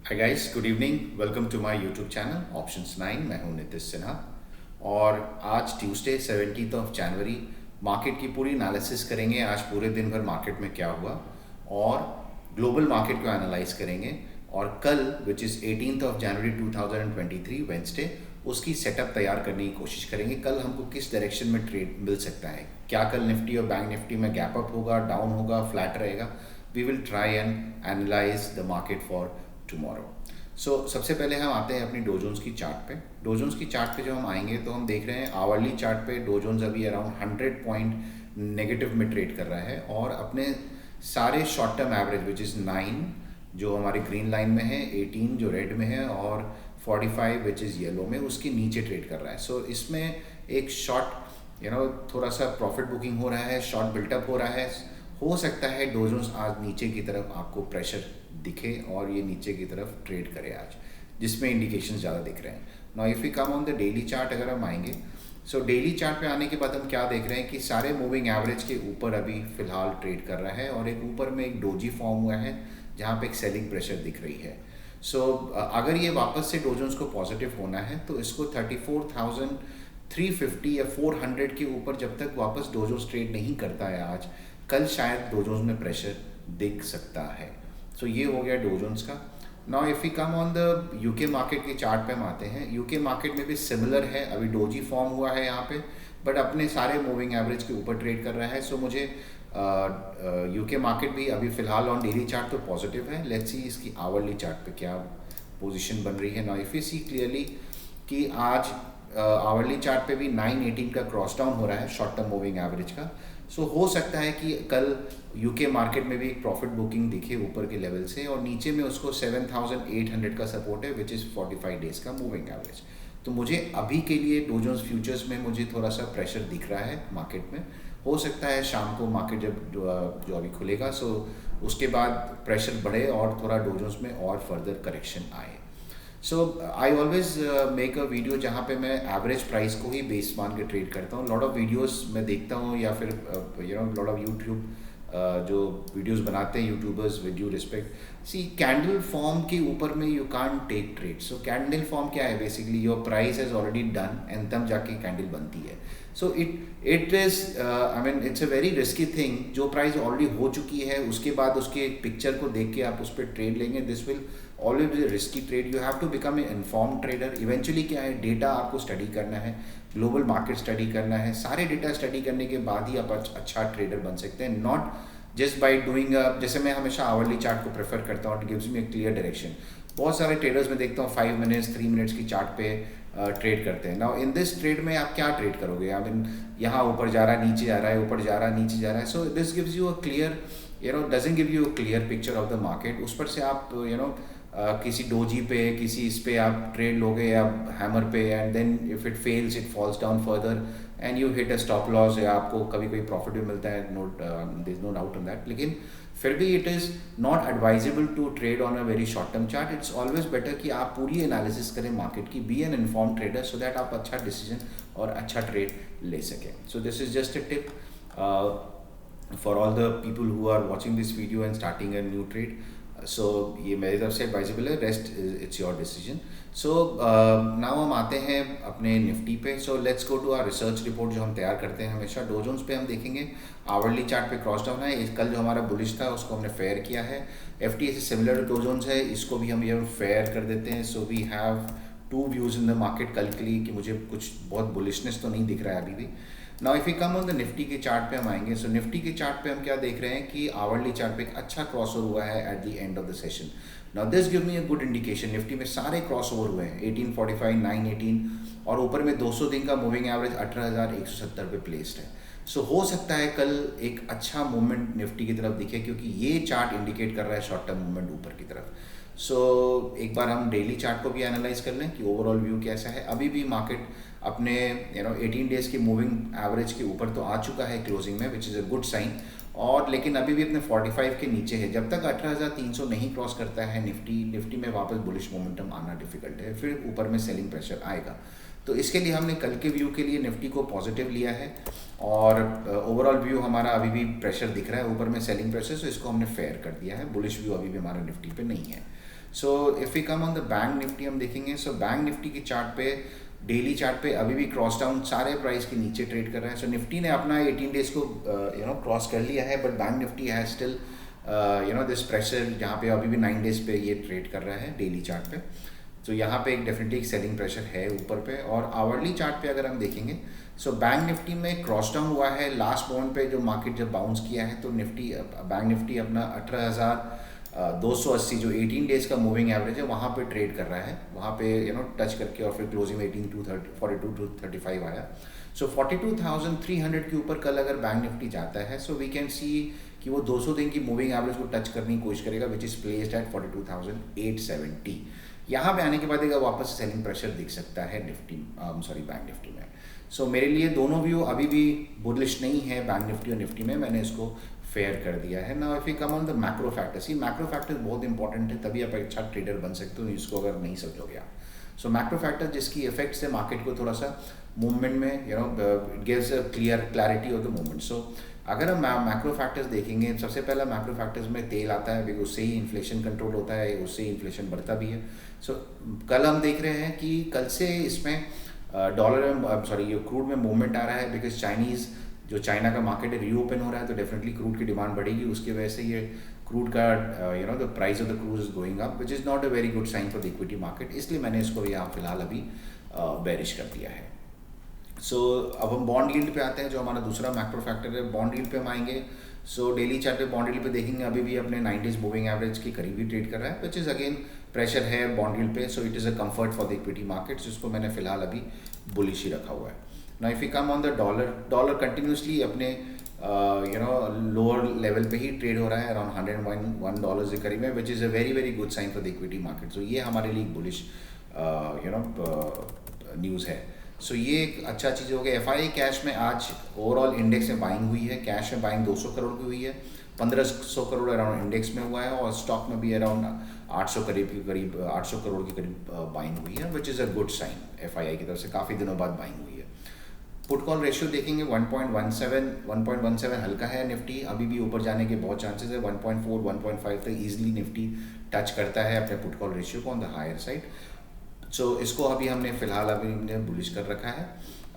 Hi guys, good evening. Welcome to my YouTube channel options 9। मैं हूं नितिश सिन्हा और आज ट्यूसडे 17 ऑफ जनवरी मार्केट की पूरी एनालिसिस करेंगे। आज पूरे दिन भर मार्केट में क्या हुआ और ग्लोबल मार्केट को एनालाइज करेंगे। और कल which is 18 of January 2023 Wednesday उसकी सेटअप तैयार करने की कोशिश करेंगे। कल हमको किस डायरेक्शन में ट्रेड मिल सकता है, क्या कल निफ्टी और बैंक निफ्टी में गैप अप होगा, डाउन होगा, फ्लैट रहेगा। We will try and analyse the market for tomorrow. So सबसे पहले हम आते हैं अपनी डो जोन्स की चार्ट पे। डो जोन्स की चार्ट पे जब हम आएंगे तो हम देख रहे हैं आवरली चार्ट पे डो जोन्स अभी अराउंड 100 पॉइंट नेगेटिव में ट्रेड कर रहा है और अपने सारे short term average which is 9 जो हमारी ग्रीन लाइन में है, 18 जो रेड में है और 45 विच इज़ येलो में, उसके नीचे ट्रेड कर रहा है। सो इसमें एक शॉर्ट थोड़ा सा प्रॉफिट बुकिंग हो रहा है, शॉर्ट बिल्टअप हो रहा है। हो सकता है डो जोन्स आज नीचे की तरफ आपको प्रेशर दिखे और ये नीचे की तरफ ट्रेड करे आज, जिसमें इंडिकेशन ज़्यादा दिख रहे हैं। Now if we come on the daily chart, अगर हम आएंगे सो डेली चार्ट पे आने के बाद हम क्या देख रहे हैं कि सारे मूविंग एवरेज के ऊपर अभी फ़िलहाल ट्रेड कर रहा है और एक ऊपर में एक डोजी फॉर्म हुआ है जहाँ पे एक सेलिंग प्रेशर दिख रही है। सो अगर ये वापस से डो जोन्स को पॉजिटिव होना है तो इसको 34,350 या 400 के ऊपर जब तक वापस डो जोन्स ट्रेड नहीं करता है आज, कल शायद डो जोन्स में प्रेशर दिख सकता है। सो ये हो गया डो जोन्स का। Now if we come on the UK market के चार्ट पे हम आते हैं। यूके मार्केट में भी सिमिलर है, अभी डोजी फॉर्म हुआ है यहाँ पे, बट अपने सारे मूविंग एवरेज के ऊपर ट्रेड कर रहा है। सो मुझे यूके मार्केट भी अभी फ़िलहाल ऑन डेली चार्ट तो पॉजिटिव है। लेट्स सी इसकी आवरली चार्ट पे क्या पोजीशन बन रही है। Now if you see clearly कि आज आवरली चार्ट पे भी 918 का क्रॉस डाउन हो रहा है शॉर्ट टर्म मूविंग एवरेज का। सो हो सकता है कि कल यूके मार्केट में भी एक प्रॉफिट बुकिंग दिखे ऊपर के लेवल से और नीचे में उसको 7,800 का सपोर्ट है विच इज़ 45 डेज का मूविंग एवरेज। तो मुझे अभी के लिए डो जोन्स फ्यूचर्स में मुझे थोड़ा सा प्रेशर दिख रहा है मार्केट में। हो सकता है शाम को मार्केट जब जो अभी खुलेगा सो उसके बाद प्रेशर बढ़े और थोड़ा डो जोन्स में और फर्दर करेक्शन आए। So I always make a video जहाँ पे मैं एवरेज प्राइस को ही बेस मान के ट्रेड करता हूँ। लॉट ऑफ वीडियोस मैं देखता हूँ या फिर लॉट ऑफ यूट्यूब जो वीडियोस बनाते हैं youtubers with due respect, see candle form के ऊपर में you can't take trade. So candle form क्या है, basically your price has already done and तब जाके कैंडल बनती है। So it is I mean it's a very risky thing. जो प्राइस ऑलरेडी हो चुकी है उसके बाद उसके पिक्चर को देख के आप उस पर ट्रेड लेंगे, this will always be risky trade. You have to become a inform trader. Eventually क्या है, डेटा आपको स्टडी करना है, ग्लोबल मार्केट स्टडी करना है, सारे डेटा स्टडी करने के बाद ही आप अच्छा ट्रेडर बन सकते हैं, नॉट जस्ट बाई डूइंग जैसे मैं हमेशा आवरली चार्ट को प्रेफर करता हूँ, it gives me A clear direction. बहुत सारे ट्रेडर्स में देखता हूँ 5 मिनट्स 3 मिनट्स की चार्ट पे ट्रेड करते हैं। नाउ इन दिस ट्रेड में आप क्या ट्रेड करोगे, आई मीन यहाँ ऊपर जा रहा है, नीचे जा रहा है, ऊपर जा रहा है, नीचे जा रहा है। So this gives you a clear doesn't give you a clear picture of the market. उस पर से आप किसी डोजी पे, किसी इस पे आप ट्रेड लोगे या हैमर पे, and then if it fails it falls down further and you hit a stop loss, या आपको कभी कोई प्रॉफिट भी मिलता है, there is no doubt on that. लेकिन फिर भी it is not advisable to trade on a very short term chart. It's always better कि आप पूरी एनालिसिस करें मार्केट की, be an inform trader, so that आप अच्छा डिसीजन और अच्छा ट्रेड ले सकें। So this is just a tip for all the people who are watching this video and starting a new trade. So ये मेरी तरफ से एडवाइजेबल है, rest it's your decision. So now हम आते हैं अपने निफ्टी पे। So let's go to our research report जो हम तैयार करते हैं हमेशा। डो जोन्स पे हम देखेंगे आवरली चार्ट पे क्रॉस डाउन है, कल जो हमारा बुलिश था उसको हमने फेयर किया है। FT से सिमिलर डो जोन्स है, इसको भी हम ये फेयर कर देते हैं। So we have two views in the market कल के लिए कि मुझे कुछ बहुत बुलिशनेस तो नहीं दिख रहा है अभी भी। Now if you come on the Nifty के चार्ट पे हम आएंगे। सो निफ्टी के चार्ट पे हम क्या देख रहे हैं कि आवरली चार्ट पे एक अच्छा क्रॉस ओवर हुआ है at the end of the session. Now this give me a good indication. Nifty में सारे क्रॉस ओवर हुए हैं, 1845, 918 और ऊपर में 200 दिन का मूविंग एवरेज 18,170 पे प्लेस्ड है। सो हो सकता है कल एक अच्छा मूवमेंट निफ्टी की तरफ दिखे, क्योंकि ये चार्ट इंडिकेट कर रहा है शॉर्ट टर्म मूवमेंट ऊपर की तरफ। सो एक बार हम डेली चार्ट को भी एनालाइज कर लें कि ओवरऑल व्यू कैसा है। अभी भी मार्केट अपने 18 डेज़ की मूविंग एवरेज के ऊपर तो आ चुका है क्लोजिंग में, which is a good sign, और लेकिन अभी भी अपने 45 के नीचे है। जब तक 18,300 नहीं क्रॉस करता है निफ्टी में वापस बुलिश मोमेंटम आना डिफिकल्ट है, फिर ऊपर में सेलिंग प्रेशर आएगा। तो इसके लिए हमने कल के व्यू के लिए निफ्टी को पॉजिटिव लिया है और ओवरऑल व्यू हमारा अभी भी प्रेशर दिख रहा है ऊपर में, सेलिंग प्रेशर, सो इसको हमने फेयर कर दिया है। बुलिश व्यू अभी भी हमारा निफ्टी पे नहीं है। So if we come on the bank Nifty हम देखेंगे, सो बैंक निफ्टी की चार्ट पे, डेली चार्ट पे अभी भी क्रॉस डाउन सारे प्राइस के नीचे ट्रेड कर रहा है। सो निफ्टी ने अपना 18 डेज को क्रॉस कर लिया है, बट बैंक निफ्टी है स्टिल दिस प्रेशर, जहाँ पे अभी भी 9 डेज पे ये ट्रेड कर रहा है डेली चार्ट पे। तो यहाँ पे एक डेफिनेटली एक सेलिंग प्रेशर है ऊपर पे। और आवर्ली चार्ट पे अगर हम देखेंगे, सो बैंक निफ्टी में क्रॉस डाउन हुआ है लास्ट मोमेंट पे, जो मार्केट जब बाउंस किया है तो बैंक निफ्टी अपना 18,280 जो 18 डेज का मूविंग एवरेज है वहाँ पे ट्रेड कर रहा है, वहाँ पे टच करके, और फिर क्लोजिंग में 42,235 आया। सो 42,300 के ऊपर कल अगर बैंक निफ्टी जाता है, सो वी कैन सी कि वो 200 दिन की मूविंग एवरेज को टच करने की कोशिश करेगा, विच इज़ प्लेस्ड एट 42,870। यहाँ पे आने के बाद एक वापस सेलिंग प्रेशर दिख सकता है बैंक निफ्टी में। सो मेरे लिए दोनों व्यू अभी भी बुलिश नहीं है बैंक निफ्टी और निफ्टी में, मैंने इसको फेयर कर दिया है। Now if you come on the macro factors, ये मैक्रो फैक्टर्स बहुत इंपॉर्टेंट है, तभी आप एक अच्छा ट्रेडर बन सकते हो, इसको अगर नहीं समझोगे आप। सो मैक्रो फैक्टर जिसकी इफेक्ट से मार्केट को थोड़ा सा मूवमेंट में it gives a clarity of the movement. So अगर हम मैक्रो फैक्टर्स देखेंगे, सबसे पहला मैक्रो फैक्टर्स में तेल आता है, बिकॉज उससे ही इन्फ्लेशन कंट्रोल होता है, उससे ही इन्फ्लेशन बढ़ता भी है। सो कल हम देख रहे हैं कि कल से इसमें ये क्रूड में मूवमेंट आ रहा है, बिकॉज चाइना का मार्केट है रीओपन हो रहा है, तो डेफिनेटली क्रूड की डिमांड बढ़ेगी, उसकी वजह से ये क्रूड का the price of the crude is going up, which is not a very good sign for the equity market, इसलिए मैंने इसको यहाँ फिलहाल अभी बेरिश कर दिया है। सो अब हम बॉन्ड यील्ड पे आते हैं, जो हमारा दूसरा मैक्रो फैक्टर है। बॉन्ड यील्ड पे हम आएंगे, सो डेली चार्ट पे बॉन्ड यील्ड पे देखेंगे अभी भी अपने 9 डेज मूविंग एवरेज के करीब ही ट्रेड कर रहा है, विच इज़ अगेन प्रेशर है बॉन्ड यील्ड पे। सो it is a comfort for the equity market, जिसको मैंने फिलहाल अभी बुलिश ही रखा हुआ है। Now if you come on the dollar continuously अपने लोअर लेवल पे ही ट्रेड हो रहा है, अराउंड $101 के करीब है, which is a very very good sign for the equity market. So ये हमारे लिए बुलिश न्यूज़ है। सो ये एक अच्छा चीज़ हो गया। FII कैश में आज ओवरऑल इंडेक्स में बाइंग हुई है, कैश में बाइंग 200 करोड़ की हुई है, 1500 करोड़ अराउंड इंडेक्स में हुआ है, और स्टॉक में भी अराउंड 800 800 करोड़ के करीब बाइंग हुई है, which is a good sign FII की तरफ से, काफ़ी दिनों बाद बाइंग हुई है। पुट कॉल रेशियो देखेंगे 1.17 हल्का है निफ्टी, अभी भी ऊपर जाने के बहुत चांसेस है, 1.4 1.5 तक ईजिली निफ्टी टच करता है अपने पुट कॉल रेशियो को ऑन द हायर साइड। सो इसको अभी हमने फिलहाल बुलिश कर रखा है।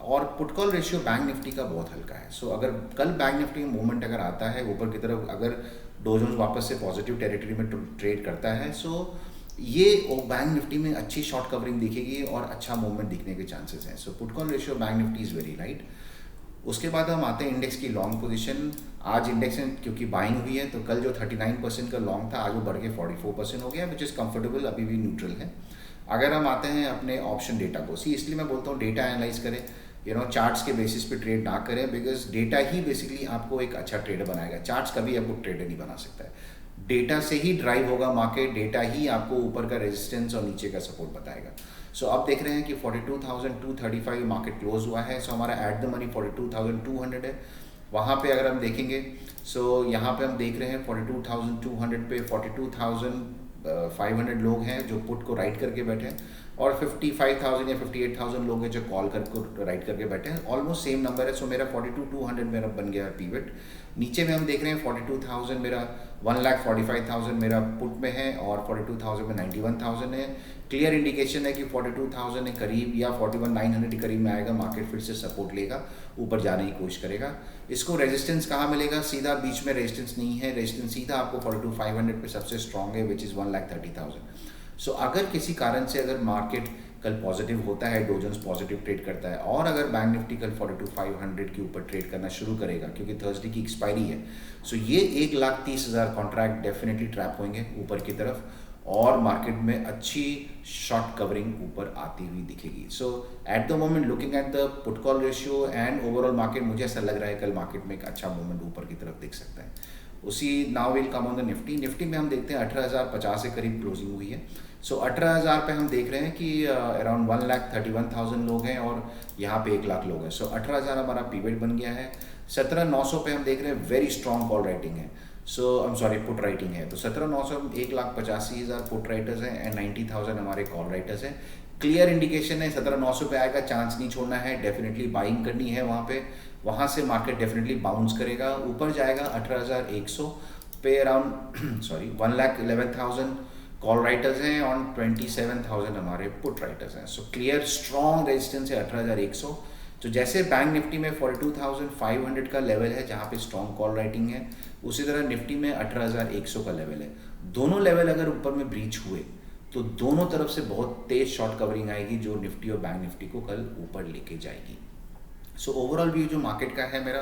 और put call ratio bank Nifty का बहुत हल्का है। सो अगर कल बैंक निफ्टी में मूवमेंट अगर आता है ऊपर की तरफ, अगर डो जोन्स वापस से पॉजिटिव टेरिटरी में ट्रेड करता है, सो ये बैंक निफ्टी में अच्छी शॉर्ट कवरिंग दिखेगी और अच्छा मूवमेंट दिखने के चांसेस हैं। So put call ratio bank Nifty is very light. उसके बाद हम आते हैं इंडेक्स की लॉन्ग पोजीशन। आज इंडेक्स में क्योंकि बाइंग हुई है, तो कल जो 39% का लॉन्ग था, आज वो बढ़ के 44% हो गया, विच इज़ कंफर्टेबल, अभी भी न्यूट्रल है। अगर हम आते हैं अपने ऑप्शन डेटा को, इसलिए मैं बोलता हूँ डेटा एनालाइज करें, चार्ट्स के बेसिस पे ट्रेड ना करें, बिकॉज डेटा ही बेसिकली आपको एक अच्छा ट्रेडर बनाएगा। चार्ट्स कभी आपको ट्रेडर नहीं बना सकता है, डेटा से ही ड्राइव होगा मार्केट, डेटा ही आपको ऊपर का रेजिस्टेंस और नीचे का सपोर्ट बताएगा। सो अब देख रहे हैं कि 42,235 मार्केट क्लोज हुआ है। सो हमारा एट द मनी 42,200 है। वहाँ पे अगर हम देखेंगे, सो यहाँ पे हम देख रहे हैं 42,200 पे 42,500 लोग हैं जो पुट को राइट करके बैठे हैं, और 55,000 या 58,000 लोग हैं जो कॉल करके राइट करके बैठे हैं। ऑलमोस्ट सेम नंबर है। सो मेरा 42,200 मेरा बन गया है पीवेट। नीचे में हम देख रहे हैं 42,000 मेरा 1,45,000 मेरा पुट में है, और 42,000 में 91,000 है। क्लियर इंडिकेशन है कि 42,000 के करीब या 41,900 के करीब में आएगा, मार्केट फिर से सपोर्ट लेगा, ऊपर जाने की कोशिश करेगा। इसको रेजिस्टेंस कहाँ मिलेगा? सीधा बीच में रेजिस्टेंस नहीं है, रेजिस्टेंस सीधा आपको 42,500 पे सबसे स्ट्रॉन्ग है, विच इज़ 1,30,000। सो अगर किसी कारण से अगर मार्केट कल पॉजिटिव होता है, डो जोन्स पॉजिटिव ट्रेड करता है, और अगर बैंक निफ्टी कल 42,500 के ऊपर ट्रेड करना शुरू करेगा, क्योंकि थर्सडे की एक्सपायरी है, सो ये 1,30,000 कॉन्ट्रैक्ट डेफिनेटली ट्रैप होंगे ऊपर की तरफ, और मार्केट में अच्छी शॉर्ट कवरिंग ऊपर आती हुई दिखेगी। So at the moment looking at the put call ratio and overall market, मुझे ऐसा लग रहा है कल मार्केट में एक अच्छा मूवमेंट ऊपर की तरफ दिख सकता है। उसी now will come on the Nifty में हम देखते हैं 18,050 के करीब क्लोजिंग हुई है। सो 18,000 पे हम देख रहे हैं कि अराउंड 1,31,000 लोग हैं, और यहाँ पे 1,00,000 लोग हैं। सो 18,000 हमारा पीवेट बन गया है। 17,900 पे हम देख रहे हैं वेरी स्ट्रॉन्ग कॉल राइटिंग है, पुट राइटिंग है। तो 17,900 1,85,000 पुट राइटर्स हैं एंड 90,000 हमारे कॉल राइटर्स हैं। क्लियर इंडिकेशन है 17,900 पे आएगा, चांस नहीं छोड़ना है, डेफिनेटली बाइंग करनी है वहाँ पे। वहाँ से मार्केट डेफिनेटली बाउंस करेगा, ऊपर जाएगा 18,100 पे अराउंड 1,11,000 कॉल राइटर्स हैं ऑन 27,000 हमारे पुट राइटर्स हैं। सो क्लियर स्ट्रॉन्ग रेजिस्टेंस है 18,100। तो जैसे बैंक निफ्टी में 42,500 का लेवल है जहाँ पे स्ट्रॉन्ग कॉल राइटिंग है, उसी तरह निफ्टी में 18,100 का लेवल है। दोनों लेवल अगर ऊपर में ब्रीच हुए तो दोनों तरफ से बहुत तेज शॉर्ट कवरिंग आएगी जो निफ्टी और बैंक निफ्टी को कल ऊपर लेके जाएगी। सो ओवरऑल व्यू जो मार्केट का है मेरा,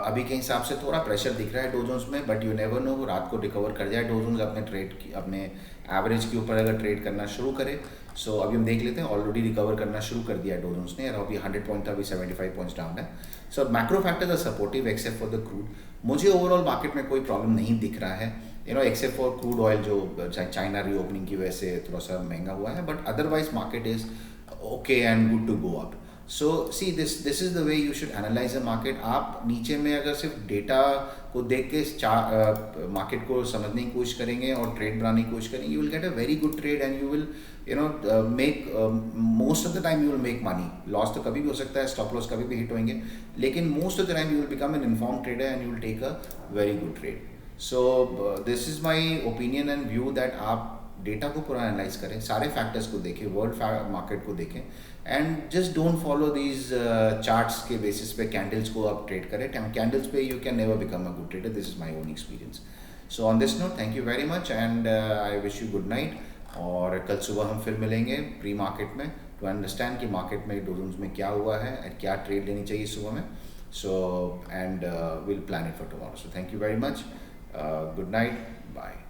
अभी के हिसाब से थोड़ा प्रेशर दिख रहा है डो जोन्स में, बट यू नेवर नो, रात को रिकवर कर जाए डो जोन्स अपने ट्रेड की, अपने एवरेज के ऊपर अगर ट्रेड करना शुरू करे। सो अभी हम देख लेते हैं, ऑलरेडी रिकवर करना शुरू कर दिया है डो जोन्स ने, और अभी 100 पॉइंट था, अभी 75 पॉइंट्स डाउन है। So macro factors are supportive except for the crude. मुझे ओवरऑल मार्केट में कोई प्रॉब्लम नहीं दिख रहा है, एक्सेप्ट फॉर क्रूड ऑयल जो चाइना रीओपनिंग की वजह से थोड़ा सा महंगा हुआ है, but otherwise market is okay and good to go up. So see this is the way you should analyse a market. आप नीचे में अगर सिर्फ डेटा को देख के मार्केट को समझने की कोशिश करेंगे और ट्रेड बनाने की कोशिश करेंगे, you will get a very good trade and you will make most of the time you will make money. Loss तो कभी भी हो सकता है, स्टॉप लॉस कभी भी हिट होंगे, लेकिन most of the time you will become an inform trader and you will take a very good trade. So this is my opinion and view that आप डेटा को पूरा एनालाइज करें, सारे factors को देखें, वर्ल्ड मार्केट को देखें, and just don't follow these charts के बेसिस पे कैंडल्स को आप ट्रेड करें। कैंडल्स पे you can never become a good trader, this is my own experience. So on this note, thank you very much and I wish you good night. और कल सुबह हम फिर मिलेंगे प्री मार्केट में टू अंडरस्टैंड कि market में dough Jones में क्या हुआ है और क्या ट्रेड लेनी चाहिए सुबह में। So and will plan it for tomorrow. So thank you very much, good night, bye.